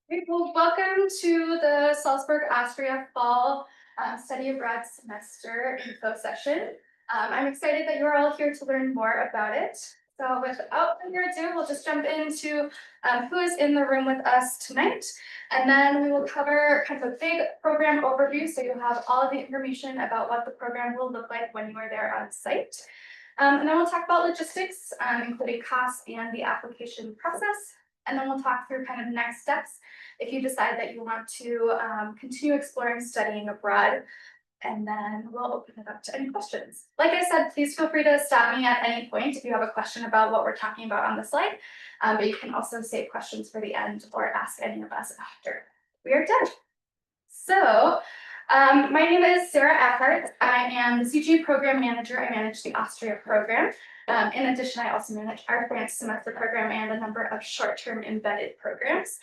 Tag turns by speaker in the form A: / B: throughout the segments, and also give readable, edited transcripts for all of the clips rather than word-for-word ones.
A: Great. Well, welcome to the Salzburg, Austria Fall Study Abroad Semester info session. I'm excited that you're all here to learn more about it. So without further ado, we'll just jump into who is in the room with us tonight. And then we will cover kind of a big program overview, so you'll have all of the information about what the program will look like when you are there on site. And then we'll talk about logistics, including costs and the application process. And then we'll talk through kind of next steps if you decide that you want to continue exploring studying abroad. And then we'll open it up to any questions. Like I said, please feel free to stop me at any point if you have a question about what we're talking about on the slide. But you can also save questions for the end or ask any of us after we are done. So my name is Sarah Eckhart. I am the CG program manager. I manage the Austria program. In addition, I also manage our France semester program and a number of short-term embedded programs.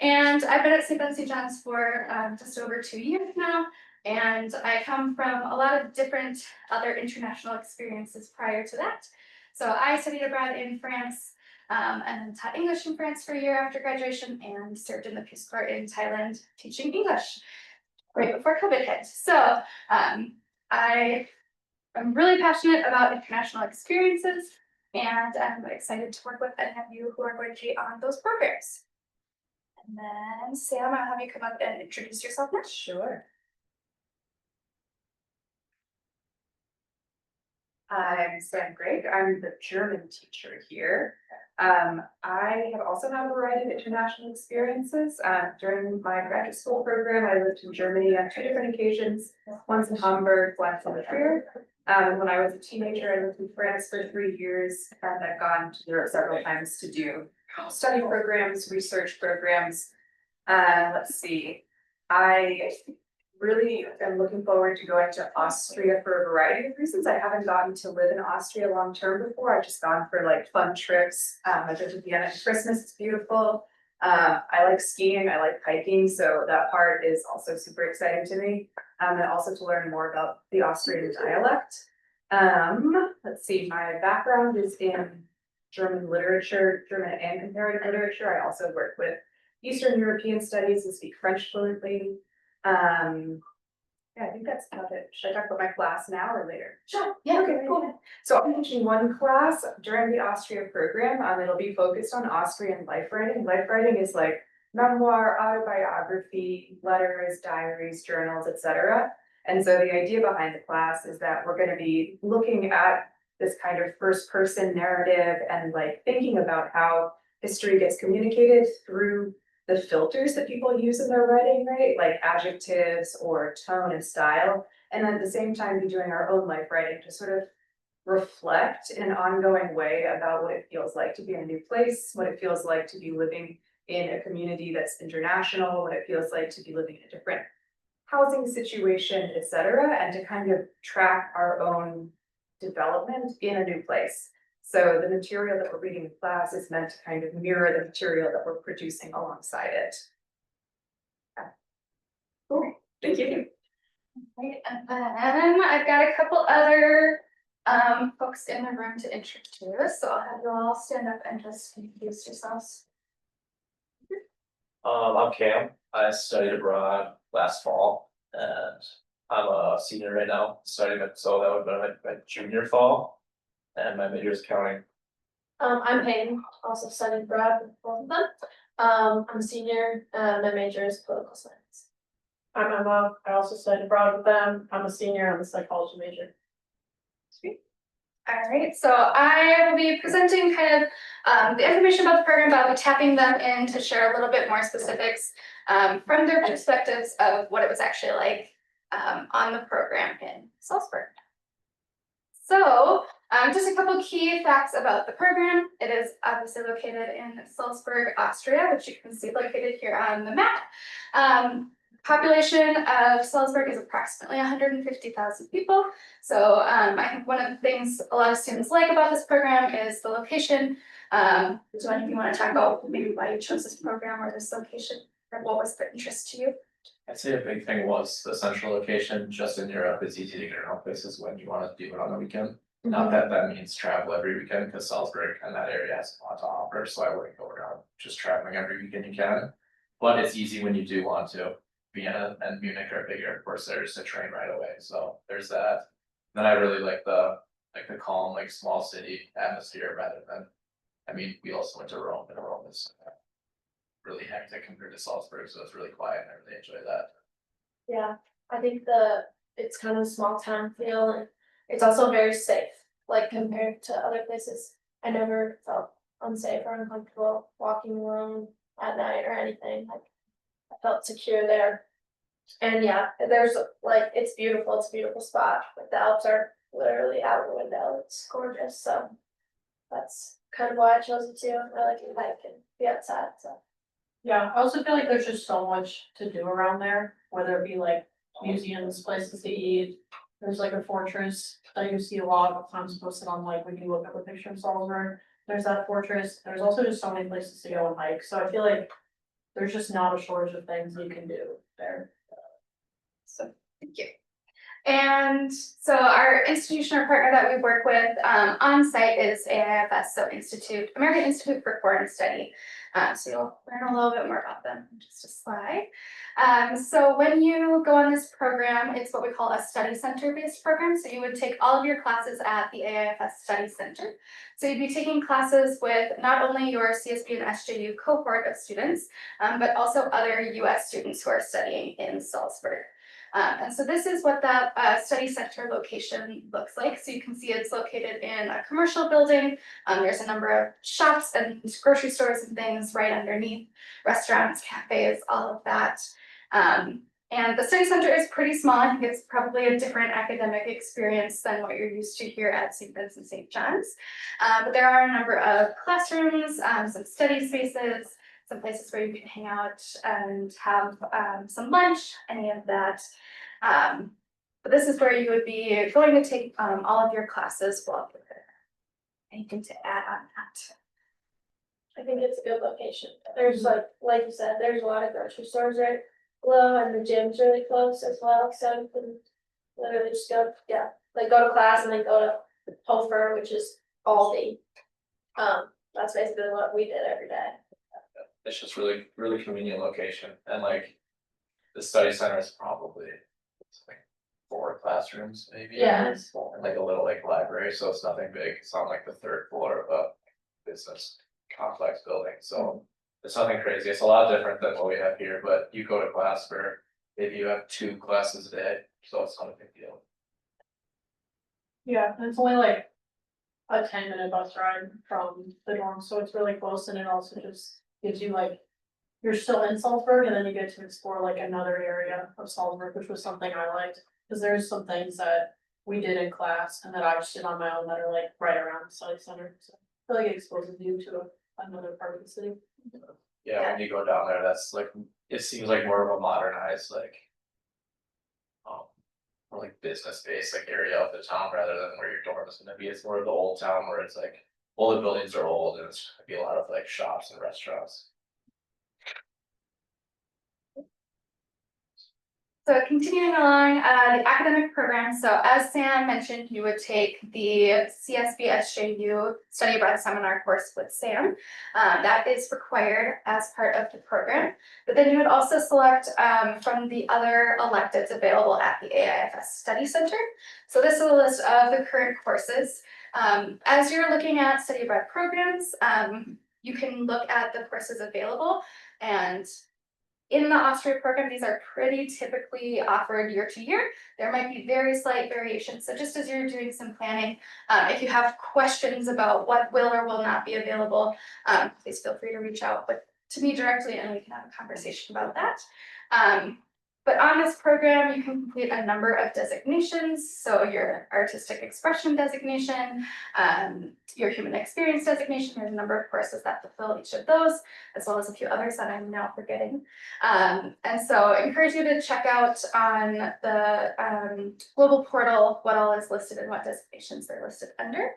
A: And I've been at St. Vincent John's for just over 2 years now. And I come from a lot of different other international experiences prior to that. So I studied abroad in France and then taught English in France for a year after graduation and served in the Peace Corps in Thailand teaching English right before COVID hit. So I am really passionate about international experiences and I'm excited to work with any of you who are going to be on those programs. And then Sam, I'll have you come up and introduce yourself now.
B: Sure. I'm Sam Greg. I'm the German teacher here. I have also had a variety of international experiences. During my graduate school program, I lived in Germany on 2 different occasions, once in Hamburg, once in Trier. When I was a teenager, I lived in France for 3 years, and I've gone to Europe several times to do study programs, research programs. Let's see. I really am looking forward to going to Austria for a variety of reasons. I haven't gotten to live in Austria long term before. I've just gone for like fun trips. I've been to Vienna for Christmas, it's beautiful. I like skiing, I like hiking, so that part is also super exciting to me. And also to learn more about the Austrian dialect. Let's see, my background is in German literature, German and comparative literature. I also work with Eastern European studies and speak French fluently. Yeah, I think that's about it. Should I talk about my class now or later?
A: Sure. Yeah.
B: Okay, cool. So I'm teaching one class during the Austria program. It'll be focused on Austrian life writing. Life writing is like memoir, autobiography, letters, diaries, journals, etc. And so the idea behind the class is that we're going to be looking at this kind of first person narrative and like thinking about how history gets communicated through the filters that people use in their writing, right? Like adjectives or tone and style. And then at the same time, be doing our own life writing to sort of reflect in an ongoing way about what it feels like to be in a new place, what it feels like to be living in a community that's international, what it feels like to be living in a different housing situation, etc., and to kind of track our own development in a new place. So the material that we're reading in class is meant to kind of mirror the material that we're producing alongside it. Yeah. Cool, thank you.
A: Right, and then I've got a couple other folks in the room to introduce. So I'll have you all stand up and just introduce yourselves.
C: I'm Cam. I studied abroad last fall, and I'm a senior right now studying it. So that would have been my junior fall, and my major is accounting.
D: I'm Payne, also studied abroad with both of them. I'm a senior, my major is political science. I'm Emma, I also studied abroad with them. I'm a senior, I'm a psychology major.
A: Sweet. All right, so I will be presenting kind of the information about the program, but I'll be tapping them in to share a little bit more specifics from their perspectives of what it was actually like on the program in Salzburg. So just a couple key facts about the program. It is obviously located in Salzburg, Austria, which you can see located here on the map. Population of Salzburg is approximately 150,000 people. So I think one of the things a lot of students like about this program is the location. So if you want to talk about maybe why you chose this program or this location, or what was the interest to you?
C: I'd say a big thing was the central location. Just in Europe, it's easy to get around places when you want to do it on the weekend. Not that that means travel every weekend, because Salzburg and that area has a lot to offer, so I wouldn't go around just traveling every weekend you can. But it's easy when you do want to. Vienna and Munich are bigger, of course, there's a train right away, so there's that. Then I really like the calm, like small city atmosphere rather than, I mean, we also went to Rome, and Rome is really hectic compared to Salzburg, so it's really quiet, and I really enjoy that.
D: Yeah, I think it's kind of a small town feel and it's also very safe, like compared to other places. I never felt unsafe or uncomfortable walking alone at night or anything, like I felt secure there. And yeah, there's like, it's a beautiful spot, like the Alps are literally out the window, it's gorgeous, so. That's kind of why I chose it too, I like to hike and be outside, so.
E: Yeah, I also feel like there's just so much to do around there, whether it be like museums, places to eat. There's like a fortress that you see a lot of times posted on like when you look up a picture of Salzburg. There's that fortress, there's also just so many places to go and hike, so I feel like there's just not a shortage of things you can do there.
A: So, thank you. And so our institution or partner that we work with on site is AIFS, so American Institute for Foreign Study. So you'll learn a little bit more about them in just a slide. So when you go on this program, it's what we call a study center based program. So you would take all of your classes at the AIFS Study Center. So you'd be taking classes with not only your CSB and SJU cohort of students, but also other US students who are studying in Salzburg. And so this is what that study center location looks like. So you can see it's located in a commercial building. There's a number of shops and grocery stores and things right underneath, restaurants, cafes, all of that. And the study center is pretty small. I think it's probably a different academic experience than what you're used to here at St. Vincent St. John's. But there are a number of classrooms, some study spaces, some places where you can hang out and have some lunch, any of that. But this is where you would be going to take all of your classes while you're there. Anything to add on that?
D: I think it's a good location. There's like you said, there's a lot of grocery stores right below and the gym's really close as well, so you can literally just go, yeah, like go to class and then go to Hofer, which is Aldi. That's basically what we did every day.
C: It's just really, really convenient location, and like, the study center is probably, it's like 4 classrooms maybe.
D: Yeah.
C: And like a little like library, so it's nothing big, it's on like the 3rd floor of a business complex building, so. It's nothing crazy, it's a lot different than what we have here, but you go to class for, maybe you have 2 classes a day, so it's not a big deal.
E: Yeah, and it's only like a 10-minute bus ride from the dorm, so it's really close, and it also just gives you like, you're still in Salzburg and then you get to explore like another area of Salzburg, which was something I liked. Cause there's some things that we did in class and that I just did on my own that are like right around the study center, so I feel like it exposes you to another part of the city.
C: Yeah, when you go down there, that's like, it seems like more of a modernized, like. More like business based, like area of the town rather than where your dorm is gonna be, it's more of the old town where it's like. All the buildings are old and it's gonna be a lot of like shops and restaurants.
A: So continuing along, the academic program. So as Sam mentioned, you would take the CSB SJU Study Abroad Seminar course with Sam. That is required as part of the program. But then you would also select from the other electives available at the AIFS Study Center. So this is a list of the current courses. As you're looking at study abroad programs, you can look at the courses available, and in the Austria program, these are pretty typically offered year to year. There might be very slight variations. So just as you're doing some planning, if you have questions about what will or will not be available, please feel free to reach out to me directly and we can have a conversation about that. But on this program, you can complete a number of designations. So your artistic expression designation, your human experience designation, there's a number of courses that fulfill each of those, as well as a few others that I'm now forgetting. And so I encourage you to check out on the global portal what all is listed and what designations they're listed under.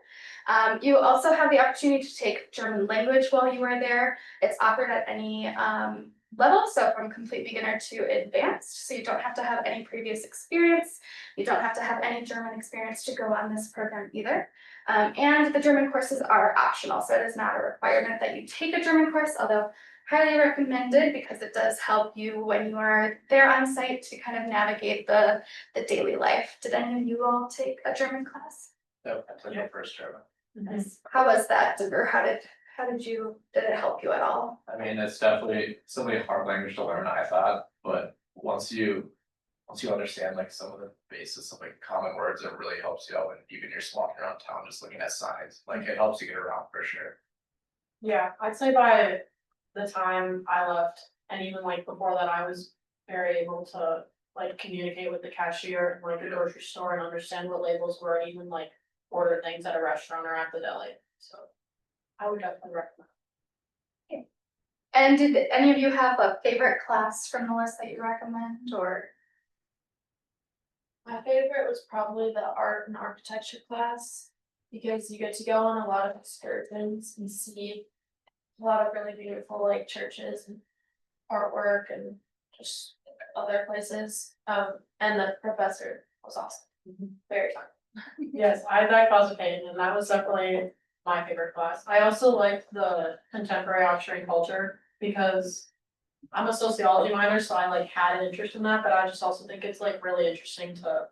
A: You also have the opportunity to take German language while you are there. It's offered at any level, so from complete beginner to advanced, so you don't have to have any previous experience, you don't have to have any German experience to go on this program either. And the German courses are optional, so it is not a requirement that you take a German course, although highly recommended because it does help you when you are there on site to kind of navigate the daily life. Did any of you all take a German class?
C: So I took my first German.
A: How was that, or how did did it help you at all?
C: I mean, it's definitely a hard language to learn, I thought, but once you understand like some of the basis of like common words, it really helps you out. And even you're just walking around town, just looking at signs, like it helps you get around for sure.
E: Yeah, I'd say by the time I left, and even like before that, I was very able to like communicate with the cashier in like the grocery store and understand what labels were, and even like order things at a restaurant or at the deli, so. I would definitely recommend.
A: And did any of you have a favorite class from the list that you recommend, or?
D: My favorite was probably the art and architecture class, because you get to go on a lot of excursions and see a lot of really beautiful like churches and artwork and just other places. And the professor was awesome, very fun.
E: Yes, I had that class of painting, and that was definitely my favorite class. I also liked the contemporary Austrian culture because I'm a sociology minor, so I like had an interest in that, but I just also think it's like really interesting to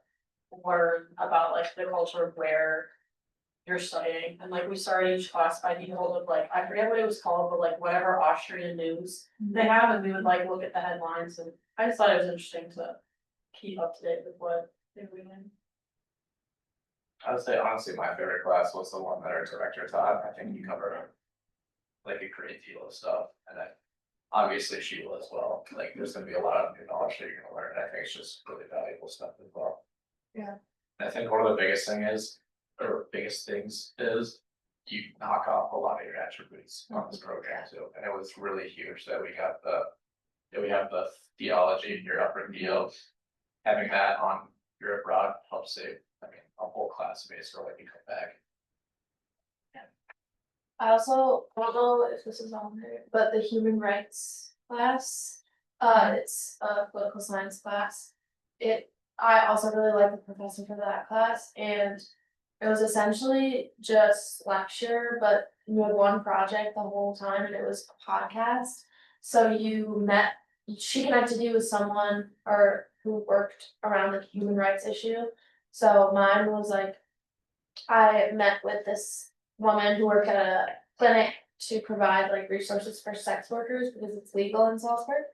E: learn about like the culture of where you're studying. And like we started each class by being able to like, I forget what it was called, but like whatever Austrian news they have, and we would like look at the headlines, and I just thought it was interesting to keep up to date with what they're doing.
C: I would say honestly, my favorite class was the one that our director taught. I think he covered like a great deal of stuff, and then obviously she will as well. Like there's gonna be a lot of new knowledge that you're gonna learn. I think it's just really valuable stuff as well.
D: Yeah.
C: I think one of the biggest things is you knock off a lot of your attributes on this program too, and it was really huge that we have the theology, your upper DO, having that on your abroad helps save, I mean, a whole class space for when you come back.
D: I also don't know if this is on there, but the human rights class, it's a political science class. I also really like the professor for that class, and it was essentially just lecture, but you had one project the whole time, and it was a podcast. So she connected you with someone or who worked around the human rights issue. So mine was like, I met with this woman who worked at a clinic to provide like resources for sex workers because it's legal in Salzburg.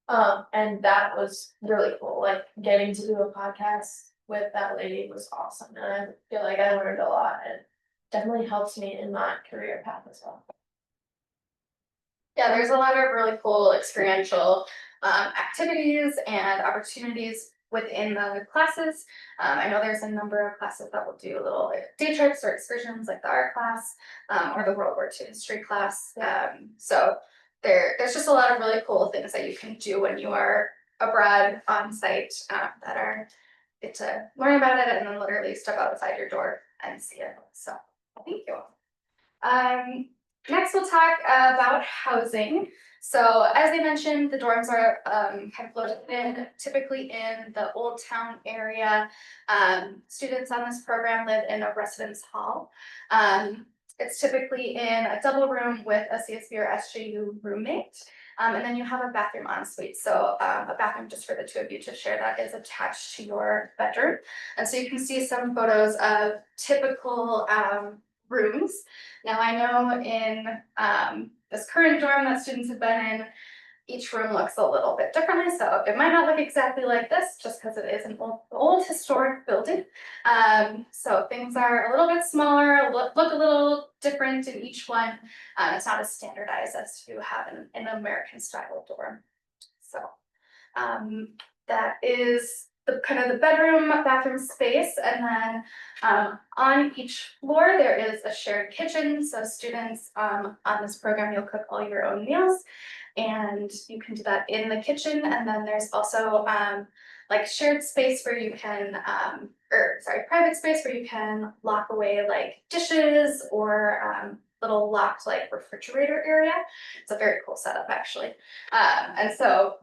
D: And that was really cool, like getting to do a podcast with that lady was awesome, and I feel like I learned a lot, and definitely helps me in my career path as well.
A: Yeah, there's a lot of really cool experiential activities and opportunities within the classes. I know there's a number of classes that will do little like, day trips or excursions, like the art class or the World War II history class. So there's just a lot of really cool things that you can do when you are abroad on site that are get to learn about it and then literally step outside your door and see it. So thank you. Next, we'll talk about housing. So as I mentioned, the dorms are kind of located in, typically in the Old Town area. Students on this program live in a residence hall. It's typically in a double room with a CSB or SJU roommate. And then you have a bathroom en suite. So a bathroom just for the two of you to share that is attached to your bedroom. And so you can see some photos of typical rooms. Now I know in this current dorm that students have been in, each room looks a little bit differently, so it might not look exactly like this just because it is an old historic building. So things are a little bit smaller, look a little different in each one. It's not as standardized as you have in an American style dorm. So that is the kind of the bedroom, bathroom space, and then on each floor there is a shared kitchen. So students on this program, you'll cook all your own meals, and you can do that in the kitchen. And then there's also like shared space where you can, private space where you can lock away like dishes or little locked like refrigerator area. It's a very cool setup actually. And so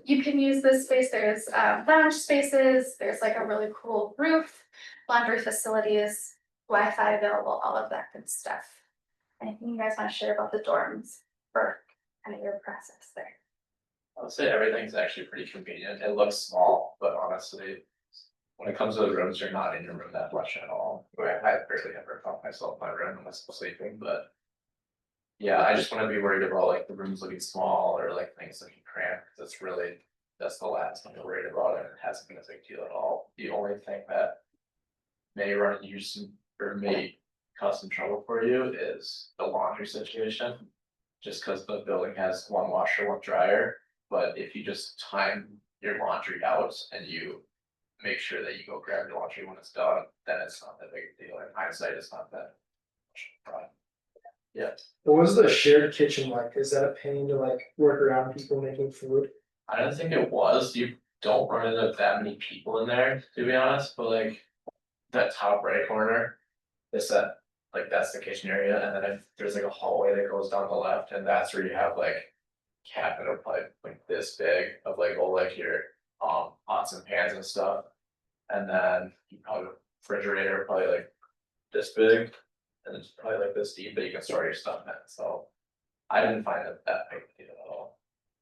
A: you can use this space. There's lounge spaces. There's like a really cool roof, laundry facilities, Wi-Fi available, all of that good stuff. Anything you guys want to share about the dorms for kind of your process there?
C: I would say everything's actually pretty convenient. It looks small, but honestly, when it comes to the rooms, you're not in your room that much at all. I barely ever found myself in my room unless I'm sleeping, but. Yeah, I just wouldn't be worried about like the rooms looking small or like things looking cramped, because it's really, that's the last thing I'm worried about, and it hasn't been a big deal at all. The only thing that. May run into some, or may cause some trouble for you is the laundry situation. Just because the building has one washer, one dryer, but if you just time your laundry out and you. Make sure that you go grab your laundry when it's done, then it's not that big a deal, in hindsight, it's not that. much of a problem. Yeah,
F: What was the shared kitchen like? Is that a pain to like work around people making food?
C: I don't think it was, you don't run into that many people in there, to be honest, but like. That top right corner. Is that, like, that's the kitchen area, and then if there's like a hallway that goes down the left, and that's where you have like. Cabinet of like this big of like all like your pots and pans and stuff. And then you probably have a refrigerator probably like this big. And it's probably like this deep, but you can store your stuff in it, so. I didn't find it that big a deal at all.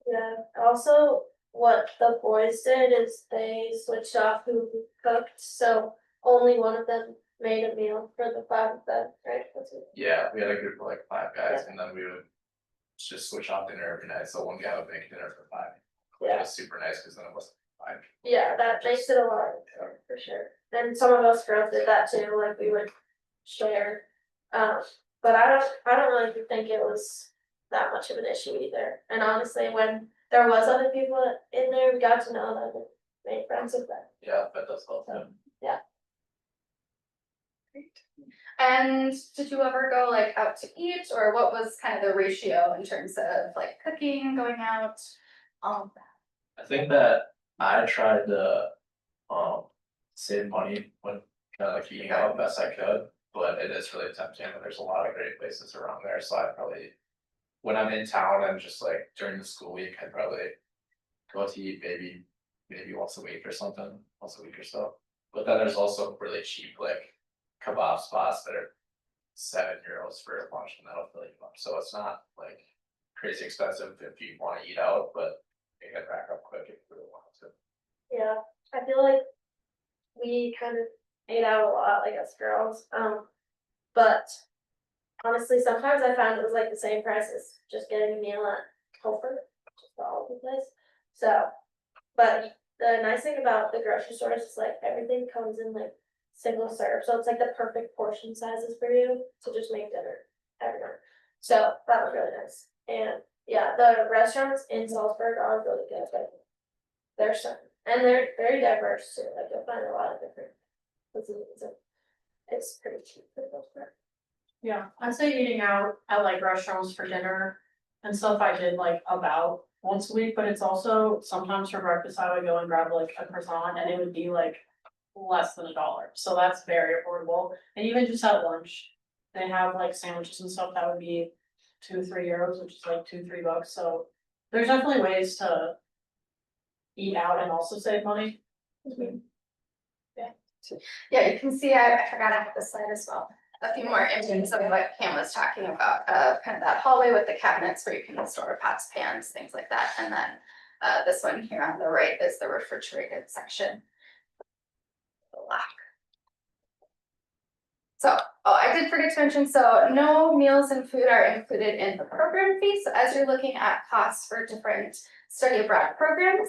D: Yeah, also, what the boys did is they switched off who cooked, so only one of them made a meal for the 5 of them, right? That's it.
C: Yeah, we had a group of like 5 guys, and then we would. Just switch off dinner every night, so one guy would make dinner for 5. Which
D: Yeah.
C: was super nice, cause then it wasn't 5.
D: Yeah, that makes it a lot easier, for sure. And some of us girls did that too, like we would share. But I don't really think it was that much of an issue either. And honestly, when there was other people in there, we got to know them and made friends with them.
C: Yeah, that does help them.
A: Great. And did you ever go like out to eat, or what was kind of the ratio in terms of like cooking, going out, all of that?
C: I think that I tried to, save money when kind of like eating out best I could, but it is really tempting, and there's a lot of great places around there, so I probably. When I'm in town and just like during the school week, I'd probably go to eat maybe once a week or something, once a week or so. But then there's also really cheap like kebab spots that are €7 for lunch, and that'll fill you up, so it's not like crazy expensive if you wanna eat out, but you can rack up quick if you really want to.
D: Yeah, I feel like we kind of ate out a lot, like us girls, but honestly, sometimes I found it was like the same price as just getting a meal at Hofer, just all over the place. So, but the nice thing about the grocery stores is like everything comes in like single serve, so it's like the perfect portion sizes for you to just make dinner everywhere. So that was really nice, and yeah, the restaurants in Salzburg are really good, like they're certain, and they're very diverse too, like you'll find a lot of different cuisines, and it's pretty cheap for the most part.
E: Yeah, I'd say eating out at like restaurants for dinner and stuff I did like about once a week, but it's also sometimes for breakfast, I would go and grab like a croissant and it would be like. Less than $1, so that's very affordable, and even just at lunch, they have like sandwiches and stuff that would be €2-3, which is like $2-3, so. There's definitely ways to. Eat out and also save money.
A: Yeah, you can see, I forgot I have this slide as well. A few more images of what Pam was talking about, kind of that hallway with the cabinets where you can store pots, pans, things like that. And then this one here on the right is the refrigerated section. The lock. So, oh, I did forget to mention, so no meals and food are included in the program fee. So as you're looking at costs for different study abroad programs,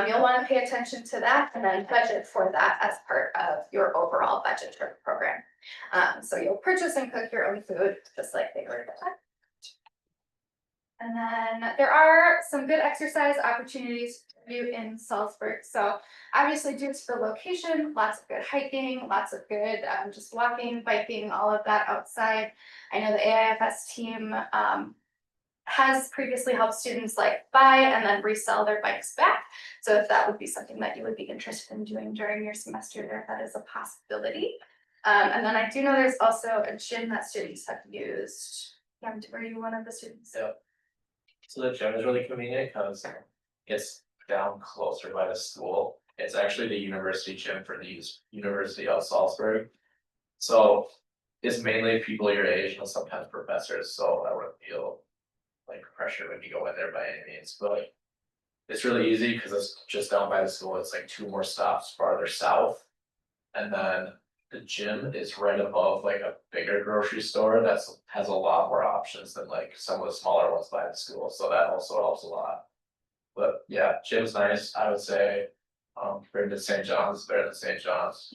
A: you'll want to pay attention to that and then budget for that as part of your overall budget for the program. So you'll purchase and cook your own food, just like they were done. And then there are some good exercise opportunities for you in Salzburg. So obviously due to the location, lots of good hiking, lots of good just walking, biking, all of that outside. I know the AIFS team has previously helped students like buy and then resell their bikes back. So if that would be something that you would be interested in doing during your semester there, that is a possibility. And then I do know there's also a gym that students have used. Were you one of the students?
C: Yeah. So the gym is really convenient because it's down closer by the school. It's actually the university gym for the University of Salzburg. So it's mainly people your age and sometimes professors, so I wouldn't feel like pressure when you go in there by any means, but. It's really easy because it's just down by the school, it's like 2 more stops farther south. And then the gym is right above like a bigger grocery store has a lot more options than like some of the smaller ones by the school, so that also helps a lot. But yeah, gym's nice, I would say, compared to St. John's, better than St. John's.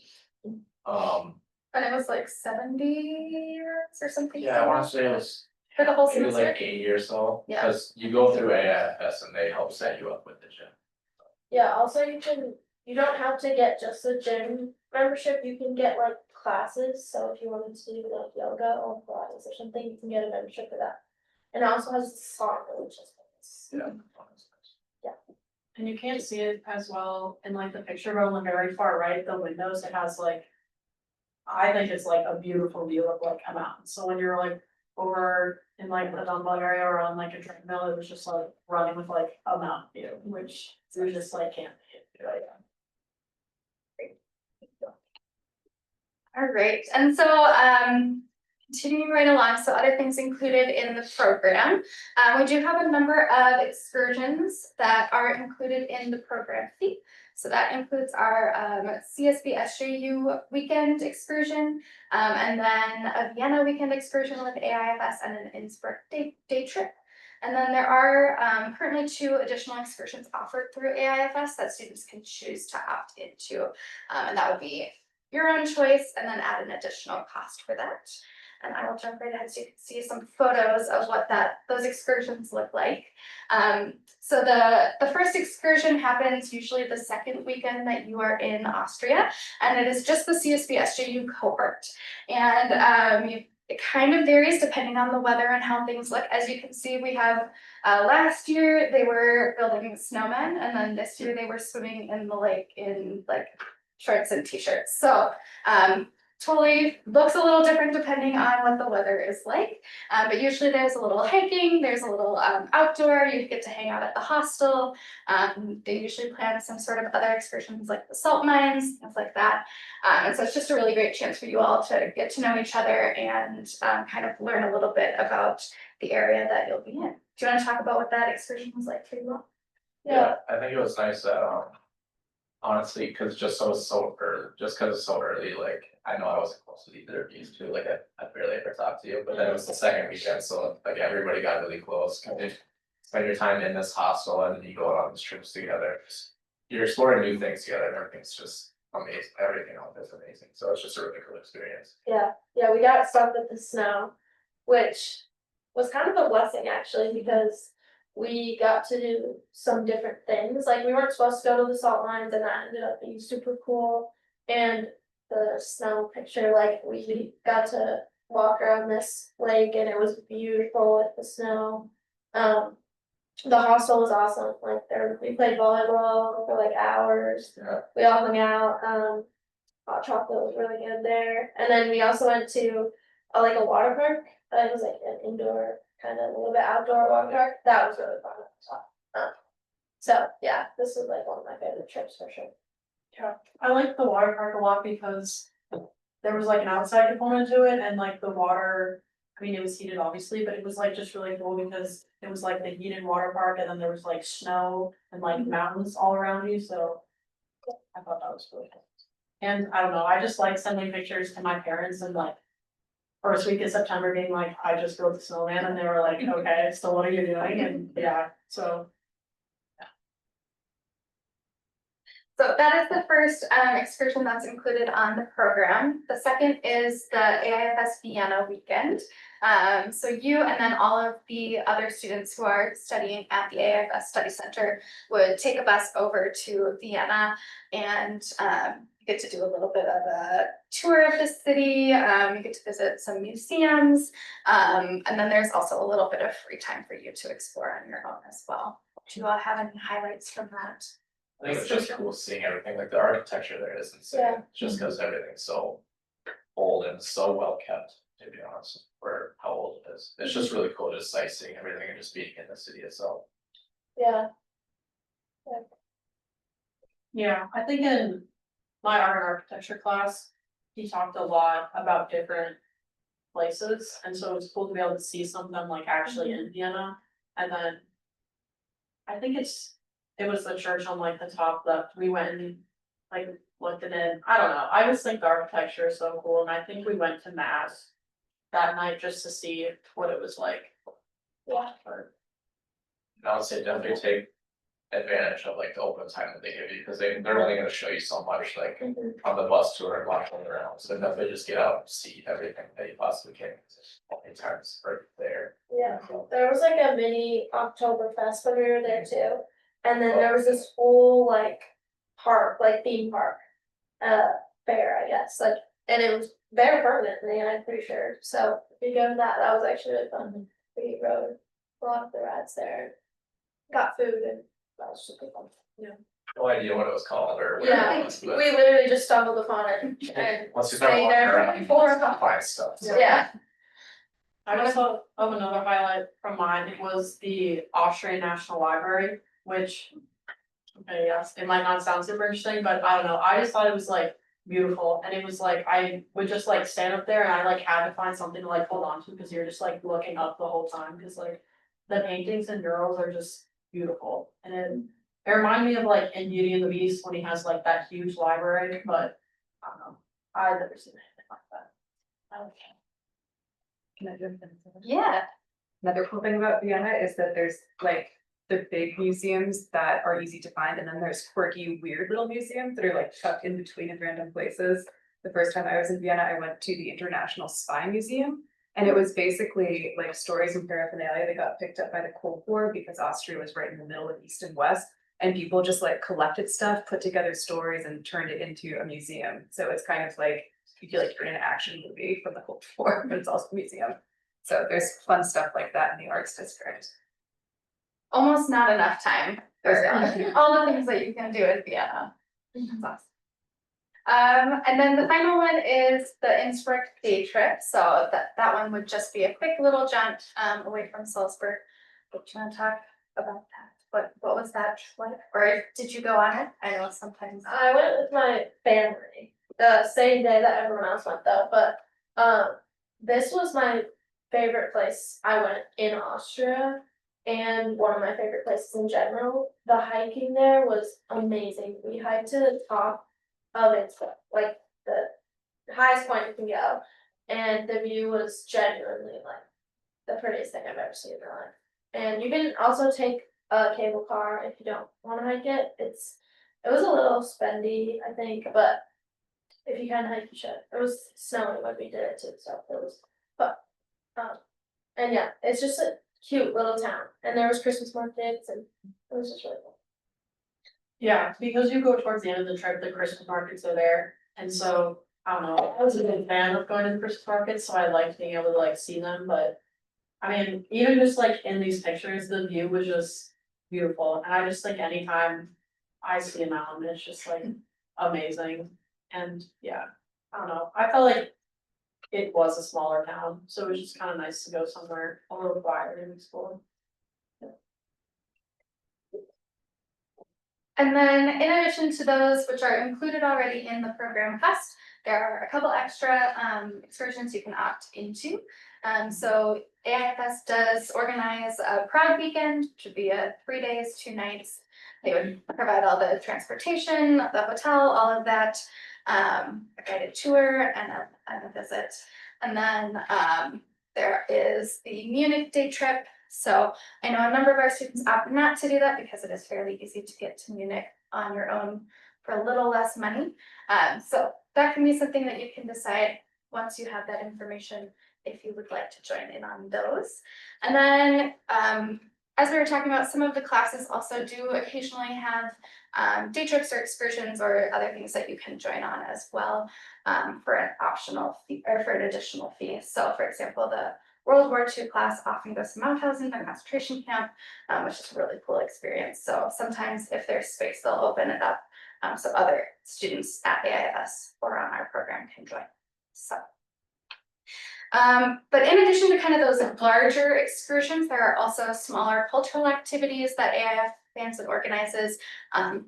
A: And it was like 70 years or something.
C: Yeah, I wanna say it was
A: For the whole
C: maybe
A: semester?
C: like 80 or so,
A: Yeah.
C: cause you go through AIFS and they help set you up with the gym.
D: Yeah, also you don't have to get just a gym membership, you can get like classes, so if you wanted to do like yoga or Pilates or something, you can get a membership for that. And it also has sauna, which is nice.
C: Yeah.
E: And you can't see it as well in like the picture, but on the very far right, the windows, it has like. I think it's like a beautiful view of like a mountain, so when you're like over in like the dumbbell area or on like a treadmill, it was just like running with like a mountain view, which you just like can't.
A: All right, and so continuing right along, so other things included in the program. We do have a number of excursions that are included in the program fee. So that includes our CSB SJU weekend excursion, and then a Vienna weekend excursion with AIFS and an Innsbruck day trip. And then there are currently 2 additional excursions offered through AIFS that students can choose to opt into. And that would be your own choice and then add an additional cost for that. And I will jump right ahead so you can see some photos of what those excursions look like. So the first excursion happens usually the second weekend that you are in Austria, and it is just the CSB SJU cohort. And it kind of varies depending on the weather and how things look. As you can see, we have last year they were building snowmen, and then this year they were swimming in the lake in like shorts and t-shirts. So totally looks a little different depending on what the weather is like. But usually there's a little hiking, there's a little outdoor, you get to hang out at the hostel. They usually plan some sort of other excursions like the salt mines, things like that. And so it's just a really great chance for you all to get to know each other and kind of learn a little bit about the area that you'll be in. Do you want to talk about what that excursion was like for you all?
C: Yeah, I think it was nice that, honestly, cause just so it's so early, just cause it's so early, like, I know I wasn't close to either of these two, like, I barely ever talked to you, but then it was the second weekend, so like everybody got really close. You spend your time in this hostel and then you go on these trips together, you're exploring new things together, and everything's just amazing, everything on this is amazing, so it's just a really cool experience.
D: Yeah, we got stuck with the snow, which was kind of a blessing actually, because we got to do some different things, like we weren't supposed to go to the salt mines and that ended up being super cool. And the snow picture, like we got to walk around this lake and it was beautiful with the snow. The hostel was awesome, like we played volleyball for like hours.
C: Yeah.
D: We all hung out, hot chocolate was really good there, and then we also went to like a water park, it was like an indoor, kind of a little bit outdoor water park, that was really fun. So yeah, this was like one of my favorite trips for sure.
E: Yeah, I like the water park a lot because there was like an outside component to it and like the water, I mean, it was heated obviously, but it was like just really cool because it was like the heated water park and then there was like snow and like mountains all around you, so I thought that was really cool. And I don't know, I just like sending pictures to my parents and like first week of September being like, I just built a snowman and they were like, okay, so what are you doing? And yeah, so.
A: So that is the first excursion that's included on the program. The second is the AIFS Vienna weekend. So you and then all of the other students who are studying at the AIFS Study Center would take a bus over to Vienna and you get to do a little bit of a tour of the city. You get to visit some museums. And then there's also a little bit of free time for you to explore on your own as well. Do you all have any highlights from that?
C: I think it's just cool seeing everything, like the architecture there is insane,
D: Yeah.
C: just cause everything's so old and so well kept, to be honest, for how old it is. It's just really cool just sightseeing everything and just being in the city itself.
D: Yeah.
E: Yeah, I think in my art and architecture class, he talked a lot about different places, and so it was cool to be able to see some of them like actually in Vienna. And then. I think it was the church on like the top left, we went and like looked at it, I don't know, I just think the architecture is so cool, and I think we went to mass. That night just to see what it was like.
D: Yeah.
C: I would say definitely take advantage of like the open time that they give you, because they're only gonna show you so much, like on the bus tour and walking around, so definitely just get out and see everything that you possibly can. All the times right there.
D: Yeah, there was like a mini Oktoberfest when we were there too. And then there was this whole like park, like theme park, fair, I guess, like, and it was very permanently, I'm pretty sure. So if you go to that, that was actually really fun. We rode a lot of the rides there, got food, and that was super fun.
C: No idea what it was called or where
D: Yeah,
C: it was, but
D: we literally just stumbled upon it and
C: once you start
D: stayed
C: walking
D: there
C: around,
D: for
C: you
D: 4
C: can
D: o'clock.
C: find stuff. So.
D: Yeah.
E: I just thought of another highlight from mine, it was the Austrian National Library, which. Okay, yes, it might not sound super interesting, but I don't know, I just thought it was like beautiful, and it was like, I would just like stand up there and I like had to find something to like hold on to, because you're just like looking up the whole time, because like. The paintings and murals are just beautiful, and it reminded me of like in Beauty and the Beast when he has like that huge library, but I don't know, I've never seen anything like that. Okay.
B: Can I jump in?
A: Yeah.
B: Another cool thing about Vienna is that there's like the big museums that are easy to find, and then there's quirky, weird little museums that are like tucked in between in random places. The first time I was in Vienna, I went to the International Spy Museum, and it was basically like stories and paraphernalia that got picked up by the Cold War because Austria was right in the middle of East and West. And people just like collected stuff, put together stories, and turned it into a museum. So it's kind of like you feel like you're in an action movie from the Cold War, but it's also a museum. So there's fun stuff like that in the arts district.
A: Almost not enough time for all the things that you can do in Vienna. That's awesome. And then the final one is the Innsbruck day trip. So that one would just be a quick little jaunt away from Salzburg. Do you want to talk about that? What was that like? Or did you go on it? I know sometimes.
D: I went with my family, the same day that everyone else went though, but, this was my favorite place I went in Austria. And one of my favorite places in general. The hiking there was amazing. We hiked to the top of it, like the highest point you can go. And the view was genuinely like the prettiest thing I've ever seen in my life. And you can also take a cable car if you don't wanna hike it. It was a little spendy, I think, but if you can hike, you should. It was snowing when we did it too, so it was fun. And yeah, it's just a cute little town, and there was Christmas markets, and it was just really cool.
E: Yeah, because you go towards the end of the trip, the Christmas markets are there, and so, I don't know, I was a big fan of going to the Christmas markets, so I liked being able to like see them, but. I mean, even just like in these pictures, the view was just beautiful, and I just think anytime I see a mountain, it's just like amazing, and yeah, I don't know, I felt like. It was a smaller town, so it was just kind of nice to go somewhere a little quieter and explore.
A: And then in addition to those which are included already in the program cost, there are a couple extra excursions you can opt into. So AIFS does organize a Prague weekend, which would be a 3 days, 2 nights. They would provide all the transportation, the hotel, all of that, a guided tour and a visit. And then there is the Munich day trip. So I know a number of our students opt not to do that because it is fairly easy to get to Munich on your own for a little less money. So that can be something that you can decide once you have that information if you would like to join in on those. And then as we were talking about, some of the classes also do occasionally have day trips or excursions or other things that you can join on as well for an optional fee or for an additional fee. So for example, the World War II class often goes to Mauthausen, the concentration camp, which is a really cool experience. So sometimes if there's space, they'll open it up so other students at AIFS or on our program can join. So. But in addition to kind of those larger excursions, there are also smaller cultural activities that plans and organizes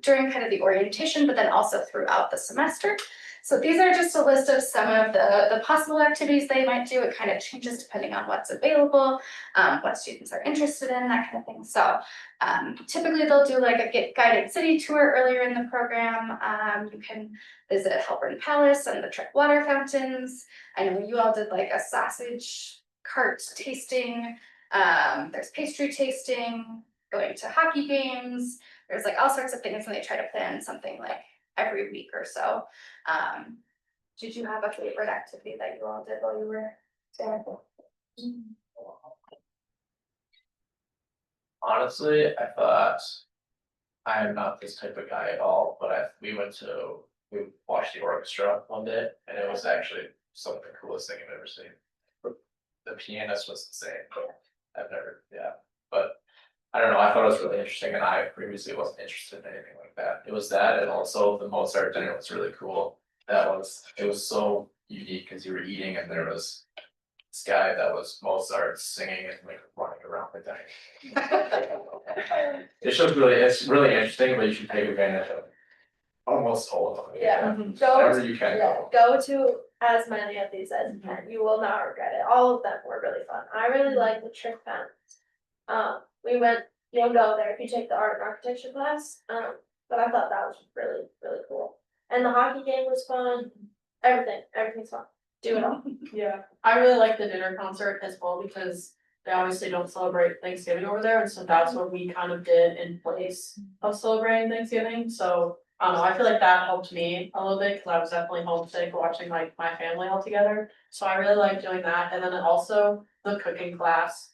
A: during kind of the orientation, but then also throughout the semester. So these are just a list of some of the possible activities they might do. It kind of changes depending on what's available, what students are interested in, that kind of thing. So typically they'll do like a guided city tour earlier in the program. You can visit Helburn Palace and the Trek water fountains. I know you all did like a sausage cart tasting. There's pastry tasting, going to hockey games. There's like all sorts of things, and they try to plan something like every week or so. Did you have a favorite activity that you all did while you were there?
C: Honestly, I thought I am not this type of guy at all, but we watched the orchestra one day, and it was actually some of the coolest thing I've ever seen. The pianist was insane. I've never, yeah, but I don't know, I thought it was really interesting, and I previously wasn't interested in anything like that. It was that, and also the Mozart dinner was really cool. It was so unique, because you were eating and there was this guy that was Mozart singing and like running around the dining. It's really interesting, but you should take advantage of almost all of them.
D: Yeah.
C: Whenever you can go.
D: Go to as many of these as you can, you will not regret it, all of them were really fun, I really like the trick fountains. We went, you'll go there if you take the art and architecture class, but I thought that was really, really cool. And the hockey game was fun, everything's fun, do it all.
E: Yeah, I really like the dinner concert as well, because they obviously don't celebrate Thanksgiving over there, and so that's what we kind of did in place of celebrating Thanksgiving, so. I feel like that helped me a little bit, cause I was definitely homesick watching like my family all together, so I really like doing that, and then also the cooking class.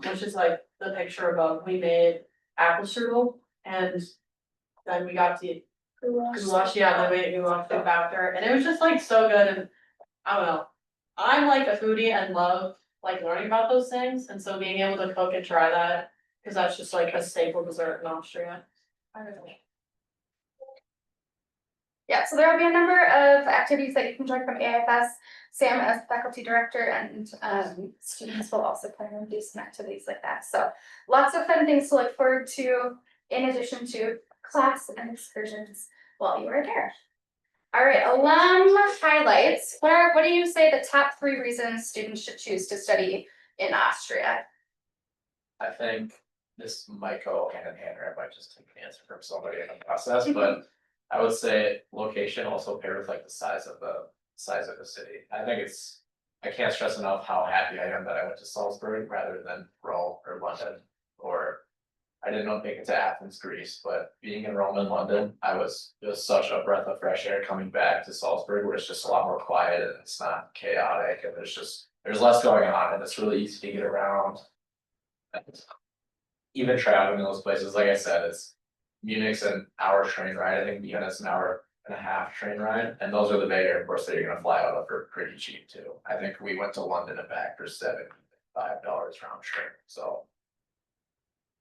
E: Which is like the picture above, we made apple strudel, and then we got to goulash, yeah, then we ate goulash soup after, and it was just like so good, and I don't know. I'm like a foodie and love like learning about those things, and so being able to cook and try that, cause that's just like a staple dessert in Austria. I don't know.
A: Yeah, so there will be a number of activities that you can join from AIFS. Sam, as faculty director, and students will also plan to do some activities like that. So lots of fun things to look forward to, in addition to class and excursions while you are there. All right, alum highlights. What do you say the top 3 reasons students should choose to study in Austria?
C: I think this might go hand in hand, or I might just take an answer from somebody in the process, but I would say location also paired with like the size of the city. I can't stress enough how happy I am that I went to Salzburg rather than Rome or London, or I didn't make it to Athens, Greece, but being in Rome and London, it was such a breath of fresh air coming back to Salzburg, where it's just a lot more quiet and it's not chaotic, and there's less going on, and it's really easy to get around. And even traveling in those places, like I said, Munich's an hour train ride, I think Vienna's an hour and a half train ride, and those are the big airports that you're gonna fly out of for pretty cheap too. I think we went to London and back for $75 round trip, so.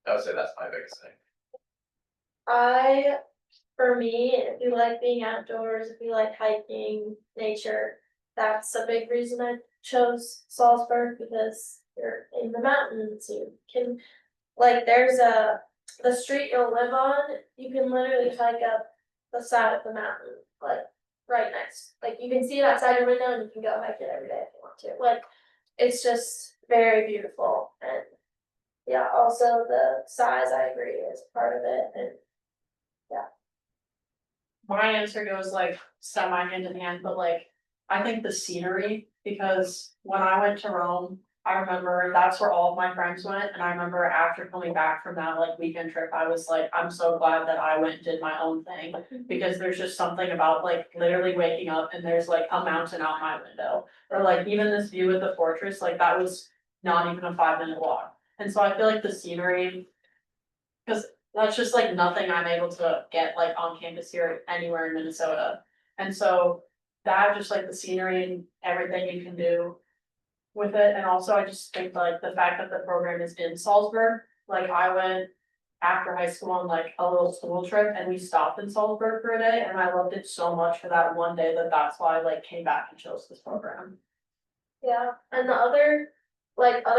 C: I would say that's my biggest thing.
D: For me, if you like being outdoors, if you like hiking, nature, that's a big reason I chose Salzburg, because you're in the mountains, you can, like, the street you'll live on, you can literally hike up the side of the mountain, like, right next, like, you can see it outside your window and you can go hike it every day if you want to, like, it's just very beautiful, and yeah, also the size, I agree, is part of it, and
E: My answer goes like semi hand in hand, but like, I think the scenery, because when I went to Rome, I remember that's where all of my friends went, and I remember after coming back from that like weekend trip, I was like, I'm so glad that I went and did my own thing. Because there's just something about like literally waking up and there's like a mountain out my window, or like even this view of the fortress, like that was not even a 5-minute walk. And so I feel like the scenery, cause that's just like nothing I'm able to get like on campus here anywhere in Minnesota. And so that just like the scenery and everything you can do with it, and also I just think like the fact that the program is in Salzburg, like I went after high school on like a little school trip and we stopped in Salzburg for a day, and I loved it so much for that one day that's why I like came back and chose this program.
D: yeah, and the other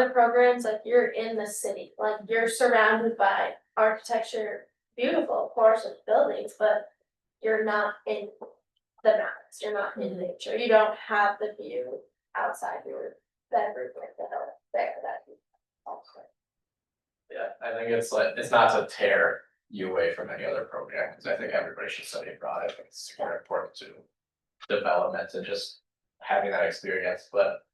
D: programs, like you're in the city, like you're surrounded by architecture, beautiful, of course, with buildings, but you're not in the mountains, you're not in nature, you don't have the view outside your bedroom with the hill there that you also.
C: Yeah, I think it's like, it's not to tear you away from any other program, because I think everybody should study abroad, I think it's super important to development and just having that experience, but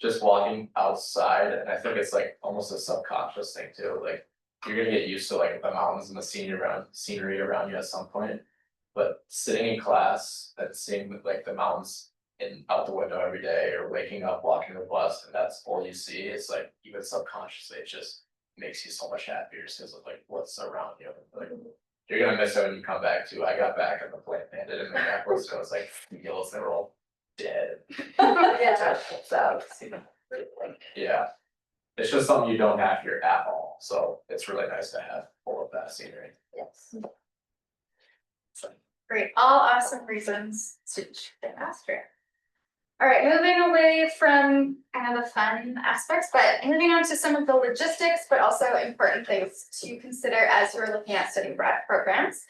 C: just walking outside, and I think it's like almost a subconscious thing too, like you're gonna get used to like the mountains and the scenery around you at some point. But sitting in class and seeing like the mountains out the window every day, or waking up, walking the bus, and that's all you see, it's like even subconsciously, it just makes you so much happier because of like what's around you, like. You're gonna miss it when you come back too. I got back and the plane landed in Minneapolis, and it was like fields, they were all dead.
D: Yeah.
C: So, yeah. It's just something you don't have here at all, so it's really nice to have all of that scenery.
D: Yes.
A: Great, all awesome reasons to choose Austria. All right, moving away from kind of the fun aspects, but moving on to some of the logistics, but also important things to consider as you're looking at study abroad programs.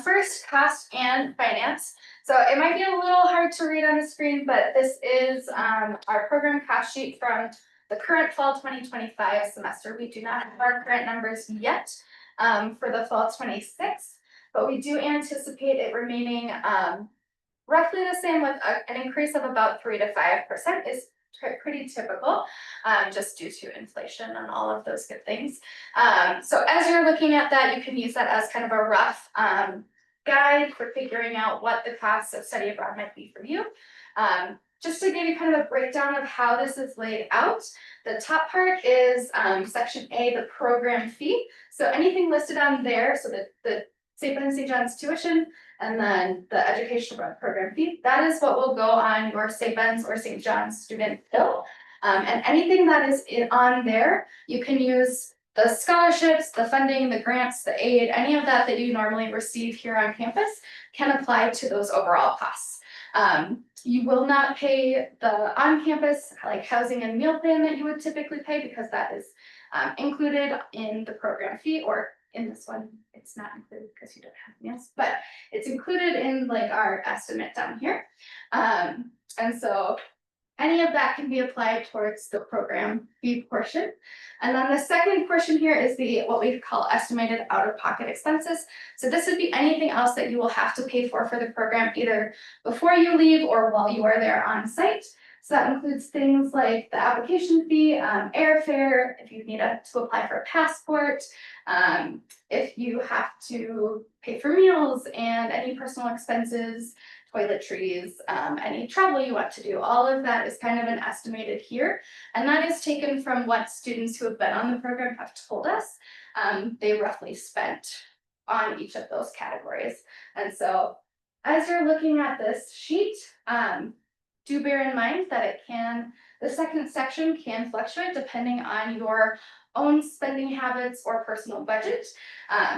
A: First, cost and finance. So it might be a little hard to read on the screen, but this is our program cost sheet from the current fall 2025 semester. We do not have our current numbers yet for the fall 26, but we do anticipate it remaining roughly the same, with an increase of about 3 to 5% is pretty typical, just due to inflation and all of those good things. So as you're looking at that, you can use that as kind of a rough guide for figuring out what the cost of study abroad might be for you. Just to give you kind of a breakdown of how this is laid out, the top part is section A, the program fee. So anything listed on there, so the St. Ben and St. John's tuition, and then the education abroad program fee, that is what will go on your St. Ben's or St. John's student bill. And anything that is on there, you can use the scholarships, the funding, the grants, the aid, any of that you normally receive here on campus can apply to those overall costs. You will not pay the on-campus like housing and meal plan that you would typically pay, because that is included in the program fee, or in this one, it's not included because you don't have meals, but it's included in like our estimate down here. And so any of that can be applied towards the program fee portion. And then the second portion here is what we call estimated out-of-pocket expenses. So this would be anything else that you will have to pay for the program, either before you leave or while you are there on site. So that includes things like the application fee, airfare, if you need to apply for a passport, if you have to pay for meals and any personal expenses, toiletries, any travel you want to do, all of that is kind of an estimated here. And that is taken from what students who have been on the program have told us they roughly spent on each of those categories. And so as you're looking at this sheet, do bear in mind that the second section can fluctuate depending on your own spending habits or personal budget.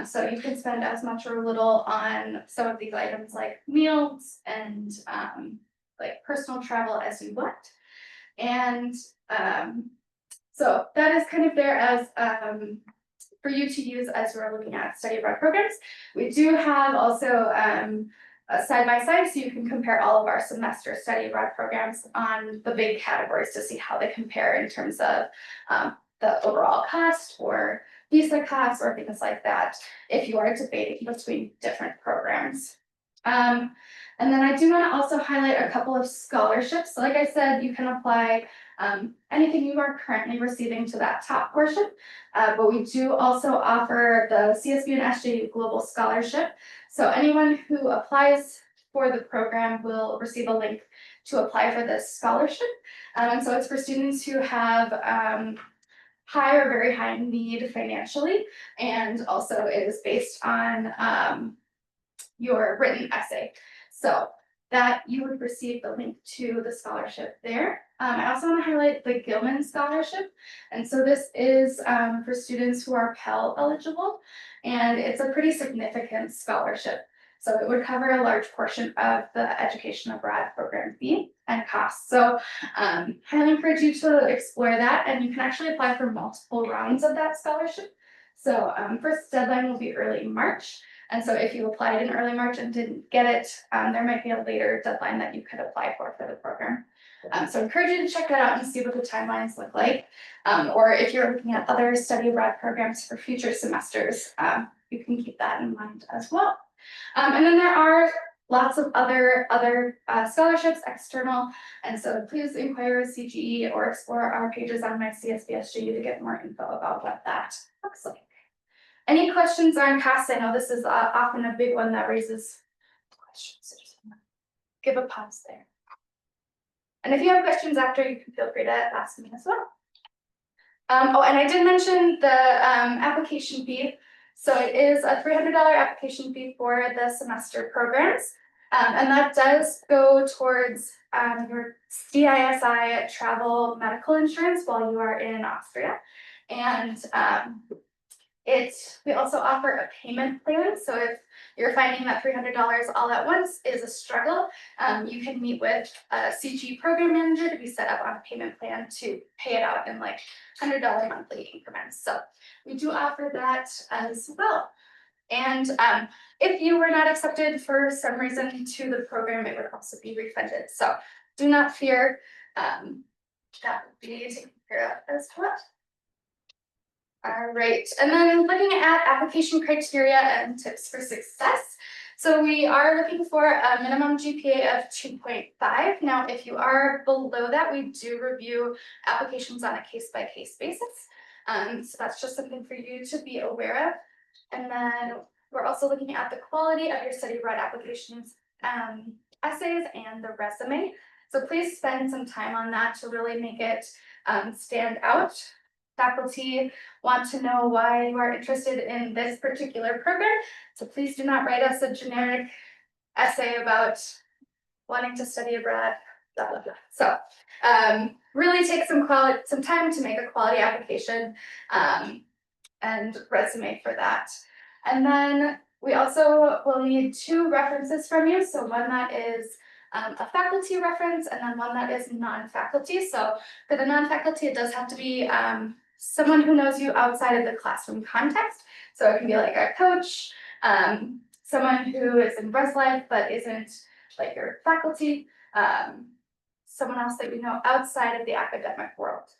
A: So you can spend as much or little on some of these items like meals and like personal travel as you want. And so that is kind of there as for you to use as we're looking at study abroad programs. We do have also side by side, so you can compare all of our semester study abroad programs on the big categories to see how they compare in terms of the overall cost or visa costs or things like that, if you are debating between different programs. And then I do want to also highlight a couple of scholarships. So like I said, you can apply anything you are currently receiving to that top portion, but we do also offer the CSB and SJU Global Scholarship. So anyone who applies for the program will receive a link to apply for this scholarship. And so it's for students who have high or very high need financially, and also it is based on your written essay. So that you would receive the link to the scholarship there. I also want to highlight the Gilman Scholarship. And so this is for students who are Pell eligible, and it's a pretty significant scholarship. So it would cover a large portion of the education abroad program fee and costs. So highly encourage you to explore that, and you can actually apply for multiple rounds of that scholarship. So first deadline will be early March. And so if you applied in early March and didn't get it, there might be a later deadline that you could apply for the program. So I encourage you to check that out and see what the timelines look like. Or if you're looking at other study abroad programs for future semesters, you can keep that in mind as well. And then there are lots of other scholarships, external, and so please inquire with CGE or explore our pages on my CSBSGU to get more info about what that looks like. Any questions on CAS? I know this is often a big one that raises questions. So just give a pause there. And if you have questions after, you can feel free to ask me as well. Oh, and I did mention the application fee. So it is a $300 application fee for the semester programs. And that does go towards your CISI travel medical insurance while you are in Austria. And we also offer a payment plan. So if you're finding that $300 all at once is a struggle, you can meet with a CG program manager to be set up on a payment plan to pay it out in like $100 monthly increments. So we do offer that as well. And if you were not accepted for some reason to the program, it would also be refunded. So do not fear, that would be taken care of as well. All right, and then looking at application criteria and tips for success. So we are looking for a minimum GPA of 2.5. Now, if you are below that, we do review applications on a case-by-case basis. So that's just something for you to be aware of. And then we're also looking at the quality of your study abroad applications, essays, and the resume. So please spend some time on that to really make it stand out. Faculty want to know why you are interested in this particular program. So please do not write us a generic essay about wanting to study abroad, blah, blah, blah. So really take some time to make a quality application and resume for that. And then we also will need 2 references from you. So one that is a faculty reference and then one that is non-faculty. So for the non-faculty, it does have to be someone who knows you outside of the classroom context. So it can be like a coach, someone who is in res life but isn't like your faculty, someone else that you know outside of the academic world.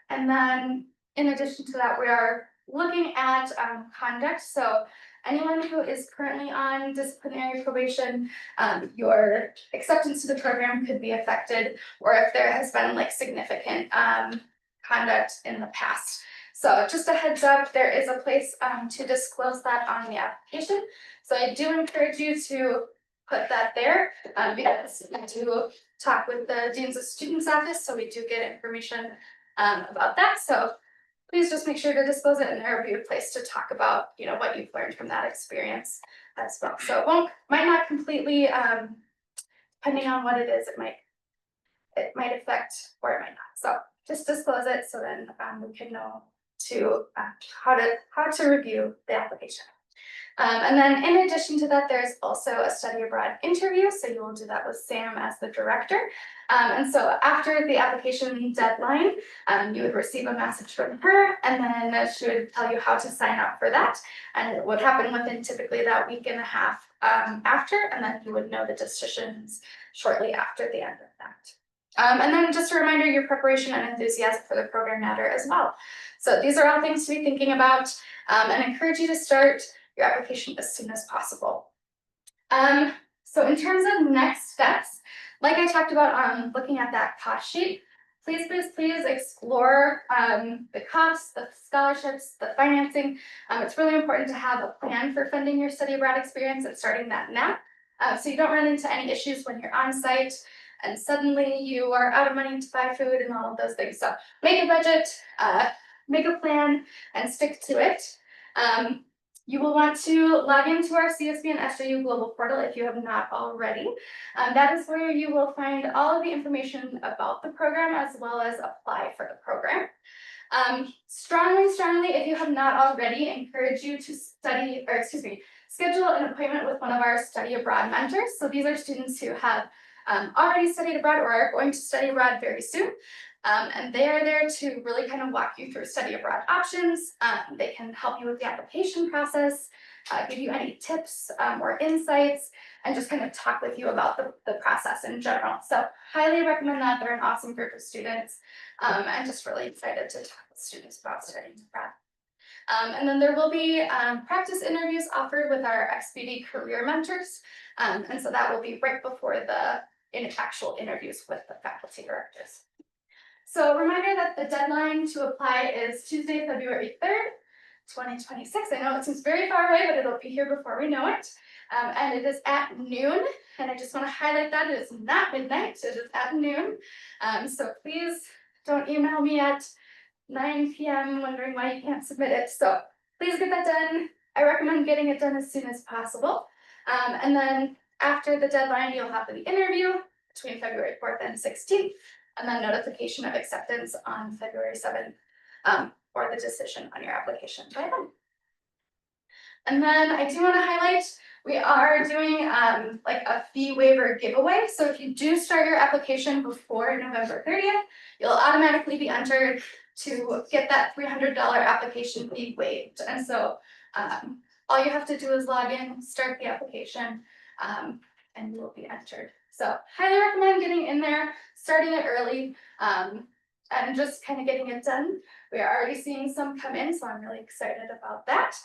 A: And then in addition to that, we are looking at conduct. So anyone who is currently on disciplinary probation, your acceptance to the program could be affected, or if there has been like significant conduct in the past. So just a heads up, there is a place to disclose that on the application. So I do encourage you to put that there because we do talk with the Deans of Students Office, so we do get information about that. So please just make sure to disclose it, and there will be a place to talk about, you know, what you've learned from that experience as well. So might not completely, depending on what it is, it might affect or it might not. So just disclose it so then we can know how to review the application. And then in addition to that, there's also a study abroad interview. So you will do that with Sam as the director. And so after the application deadline, you would receive a message from her, and then she would tell you how to sign up for that. And it would happen within typically that week and a half after, and then you would know the decisions shortly after the end of that. And then just a reminder, your preparation and enthusiasm for the program matter as well. So these are all things to be thinking about, and encourage you to start your application as soon as possible. So in terms of next steps, like I talked about looking at that cost sheet, please explore the costs, the scholarships, the financing. It's really important to have a plan for funding your study abroad experience and starting that now, so you don't run into any issues when you're on site and suddenly you are out of money to buy food and all of those things. So make a budget, make a plan, and stick to it. You will want to log into our CSB and SJU Global Portal if you have not already. That is where you will find all of the information about the program as well as apply for the program. Strongly, if you have not already, encourage you to schedule an appointment with one of our study abroad mentors. So these are students who have already studied abroad or are going to study abroad very soon. And they are there to really kind of walk you through study abroad options. They can help you with the application process, give you any tips or insights, and just kind of talk with you about the process in general. So highly recommend that. They're an awesome group of students. I'm just really excited to talk with students about studying abroad. And then there will be practice interviews offered with our XBD career mentors. And so that will be right before the actual interviews with the faculty directors. So reminder that the deadline to apply is Tuesday, February 3rd, 2026. I know it seems very far away, but it'll be here before we know it. And it is at noon. And I just want to highlight that it is not midnight, it is at noon. So please don't email me at 9 p.m. wondering why you can't submit it. So please get that done. I recommend getting it done as soon as possible. And then after the deadline, you'll have the interview between February 4th and 16th, and then notification of acceptance on February 7th, or the decision on your application by then. And then I do want to highlight, we are doing like a fee waiver giveaway. So if you do start your application before November 30th, you'll automatically be entered to get that $300 application fee waived. And so all you have to do is log in, start the application, and you will be entered. So highly recommend getting in there, starting it early, and just kind of getting it done. We are already seeing some come in, so I'm really excited about that.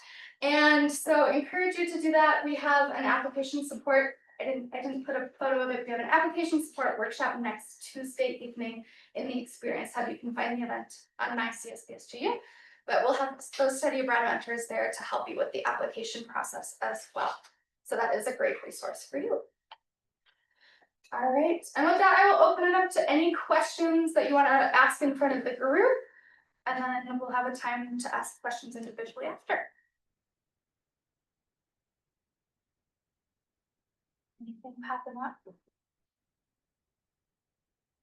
A: And so encourage you to do that. We have an application support. I didn't put a photo of it. We have an application support workshop next Tuesday evening in the Experience Hub. You can find the event on my CSPSGU, but we'll have those study abroad mentors there to help you with the application process as well. So that is a great resource for you. All right, and with that, I will open it up to any questions that you want to ask in front of the group, and then we'll have a time to ask questions individually after. Anything popping up?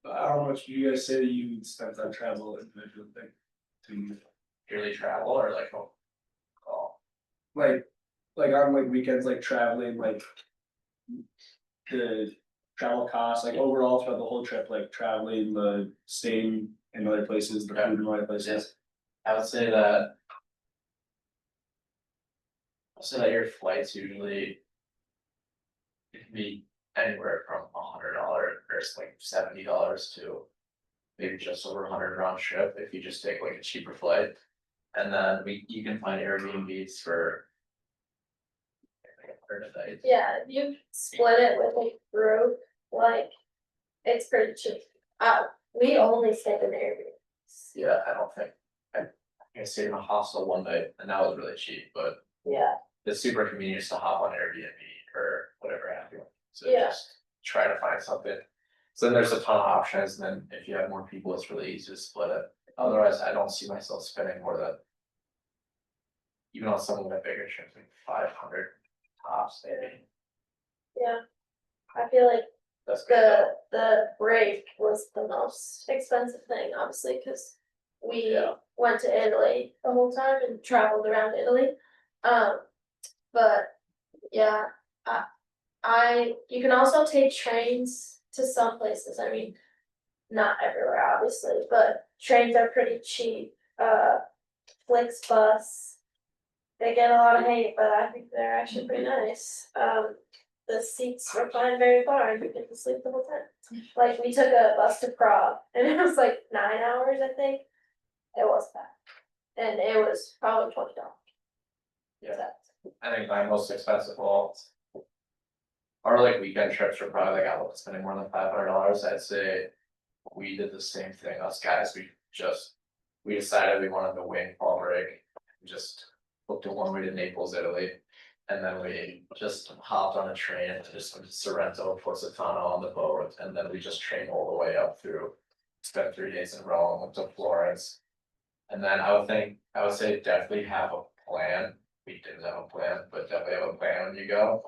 F: How much do you guys say that you spent on travel individually to
C: Yearly travel or like a call?
F: like on like weekends, like traveling, like the travel costs, like overall throughout the whole trip, like traveling, the staying in other places, the food in other places?
C: I would say that. Your flights usually. It can be anywhere from $100 or like $70 to maybe just over 100 round trip if you just take like a cheaper flight. And then you can find Airbnbs for.
D: Yeah, if you split it with a group, like, it's pretty cheap. We only stayed in Airbnbs.
C: Yeah, I don't think, I stayed in a hostel one night and that was really cheap, but
D: Yeah,
C: it's super convenient to hop on Airbnb or whatever have you. So
D: Yeah.
C: just try to find something. So then there's a ton of options, and then if you have more people, it's really easy to split it. Otherwise, I don't see myself spending more than. Even on some of my bigger trips, like 500 tops, maybe.
D: yeah. I feel like
C: That's good.
D: the break was the most expensive thing, obviously, because we
C: Yeah.
D: went to Italy the whole time and traveled around Italy. But yeah, you can also take trains to some places. I mean, not everywhere, obviously, but trains are pretty cheap. Flixbus, they get a lot of hate, but I think they're actually pretty nice. The seats recline very far and you get to sleep the whole time. Like, we took a bus to Prague and it was like 9 hours, I think. It was bad. And it was probably $20.
C: Yeah. I think my most expensive ones. Our like weekend trips were probably like I was spending more than $500. I'd say we did the same thing. Us guys, we decided we wanted to wing fall break. We just booked a one-way to Naples, Italy. And then we just hopped on a train to just Sorrento, Positano on the boat, and then we just trained all the way up through. Spent 3 days in Rome, went to Florence. And then I would say definitely have a plan. We didn't have a plan, but definitely have a plan when you go.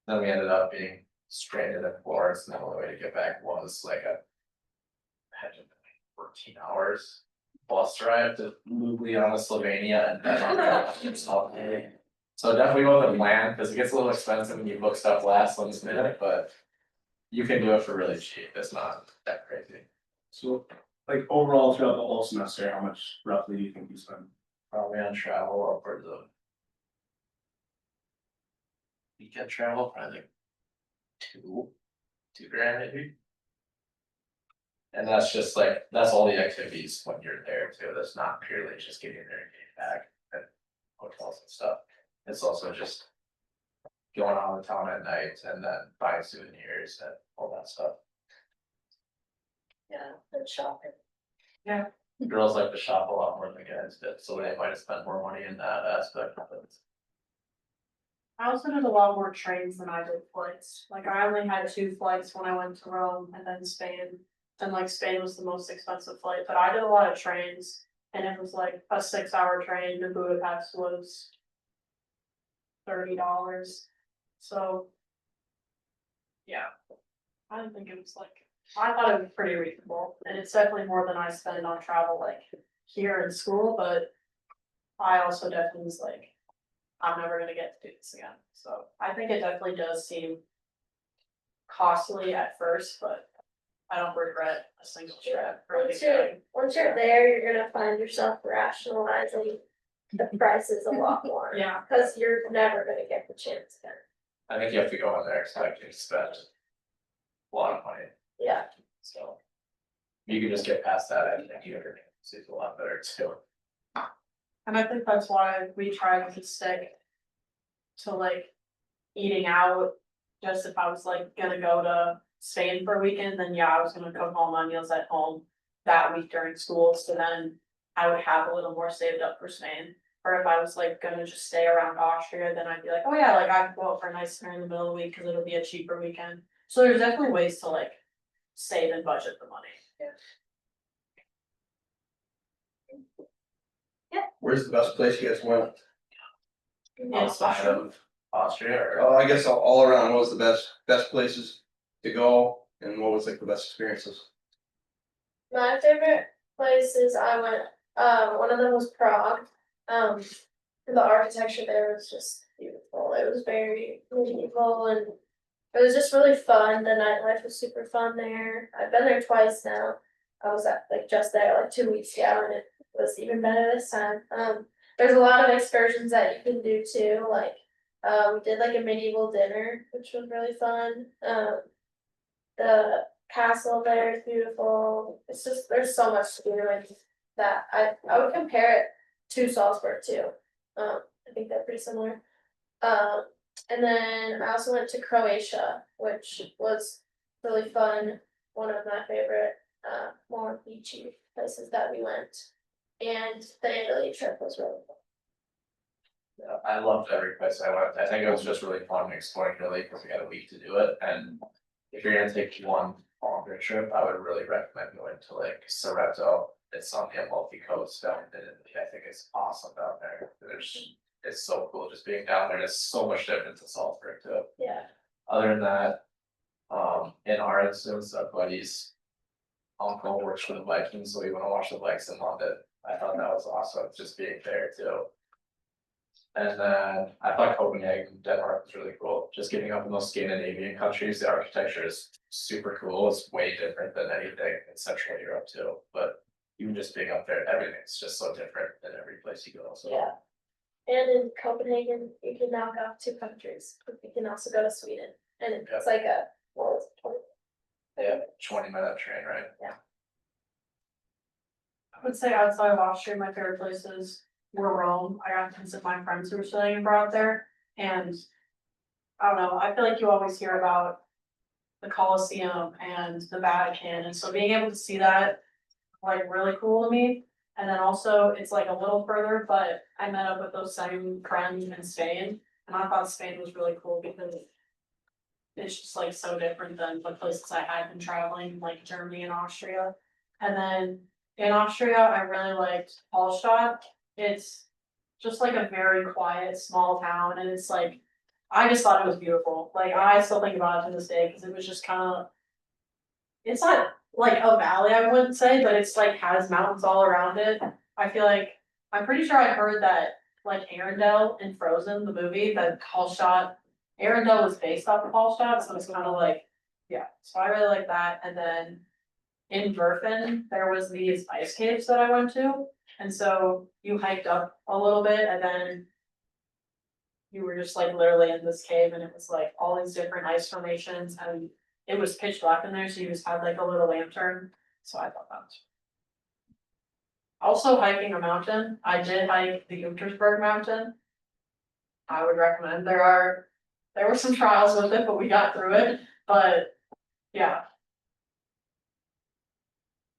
C: Then we ended up being stranded in Florence, and the only way to get back was like had to be 14 hours bus ride to Ljubljana, Slovenia, and then on So definitely wasn't planned, because it gets a little expensive when you book stuff last minute, but You can do it for really cheap, it's not that crazy.
F: So, like overall throughout the whole semester, how much roughly do you think you spend?
C: Probably on travel upwards of. Weekend travel, probably like two grand maybe. And that's just like, that's all the activities when you're there too, that's not purely just getting there and getting back and hotels and stuff. It's also just going out of town at night and then buying souvenirs and all that stuff.
D: Yeah, and shopping.
C: Girls like to shop a lot more than guys did, so they might have spent more money in that aspect of it.
E: I also did a lot more trains than I did flights, like I only had 2 flights when I went to Rome and then Spain. And like Spain was the most expensive flight, but I did a lot of trains, and it was like a 6-hour train to Budapest was $30, so. Yeah, I didn't think it was like, I thought it was pretty reasonable, and it's definitely more than I spend on travel like here in school, but. I also definitely was like, I'm never gonna get to do this again, so I think it definitely does seem costly at first, but I don't regret a single trip.
D: Once you're there, you're gonna find yourself rationalizing the prices a lot more.
E: Yeah,
D: Cause you're never gonna get the chance again.
C: I think you have to go in there expecting to spend a lot of money,
D: Yeah,
C: so. You can just get past that, I think you're a lot better too.
E: and I think that's why we tried to stick to like eating out. Just if I was like gonna go to Spain for a weekend, then yeah, I was gonna cook all my meals at home that week during school, so then I would have a little more saved up for Spain. Or if I was like gonna just stay around Austria, then I'd be like, oh yeah, like I could go out for a nice dinner in the middle of the week, cause it'll be a cheaper weekend. So there's definitely ways to like save and budget the money.
G: Where's the best place you guys went?
C: Outside of Austria or.
G: I guess all around, what was the best places to go and what was like the best experiences?
D: my favorite places I went, one of them was Prague. The architecture there was just beautiful. It was very medieval and it was just really fun. The nightlife was super fun there. I've been there twice now. I was at like just there like 2 weeks ago and it was even better this time. There's a lot of excursions that you can do too, like we did like a medieval dinner, which was really fun. The castle there is beautiful. It's just there's so much to do and that I would compare it to Salzburg too. I think they're pretty similar. And then I also went to Croatia, which was really fun. One of my favorite more beachy places that we went. And the Italy trip was really fun.
C: Yeah, I loved every place I went, I think it was just really fun exploring Italy because we had a week to do it, and. If you're gonna take one longer trip, I would really recommend going to like Sorrento, it's on the Amalfi Coast down in Italy, I think it's awesome down there. It's so cool just being down there, it's so much different to Salzburg too.
D: Yeah.
C: Other than that, in our instance, our buddy's uncle works for the Vikings, so we went to watch the Vikes in London. I thought that was awesome, just being there too. And then I thought Copenhagen, Denmark was really cool, just getting up in those Scandinavian countries, the architecture is super cool, it's way different than anything in Central Europe too, but. Even just being up there, everything's just so different than every place you go, so.
D: Yeah. And in Copenhagen, you can knock off 2 countries. You can also go to Sweden, and it's like a, well, it's 20.
C: Yeah, 20-minute train ride.
E: I would say outside of Austria, my favorite places were Rome. I got to visit my friends who were studying abroad there, and I don't know, I feel like you always hear about the Colosseum and the Vatican, and so being able to see that like really cool to me. And then also it's like a little further, but I met up with those same friends in Spain, and I thought Spain was really cool because it's just like so different than the places I had been traveling, like Germany and Austria. And then in Austria, I really liked Hallstatt. It's just like a very quiet, small town, and it's like, I just thought it was beautiful. Like I still think about it to this day, because it was just kind of, it's not like a valley, I wouldn't say, but it's like has mountains all around it. I feel like, I'm pretty sure I heard that like Arendelle in Frozen, the movie, that Hallstatt, Arendelle was based off of Hallstatt, so it's kind of like Yeah, so I really like that, and then in Burfin, there was these ice caves that I went to, and so you hiked up a little bit and then. You were just like literally in this cave and it was like all these different ice formations and it was pitch black in there, so you just had like a little lantern, so I thought that was. Also hiking a mountain, I did hike the Untersberg mountain. I would recommend, there were some trials with it, but we got through it, but yeah.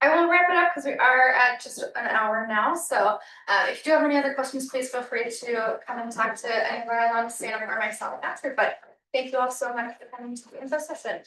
A: I will wrap it up because we are at just an hour now, so if you do have any other questions, please feel free to come and talk to anyone on Sam or myself after, but thank you all so much for coming to the info session.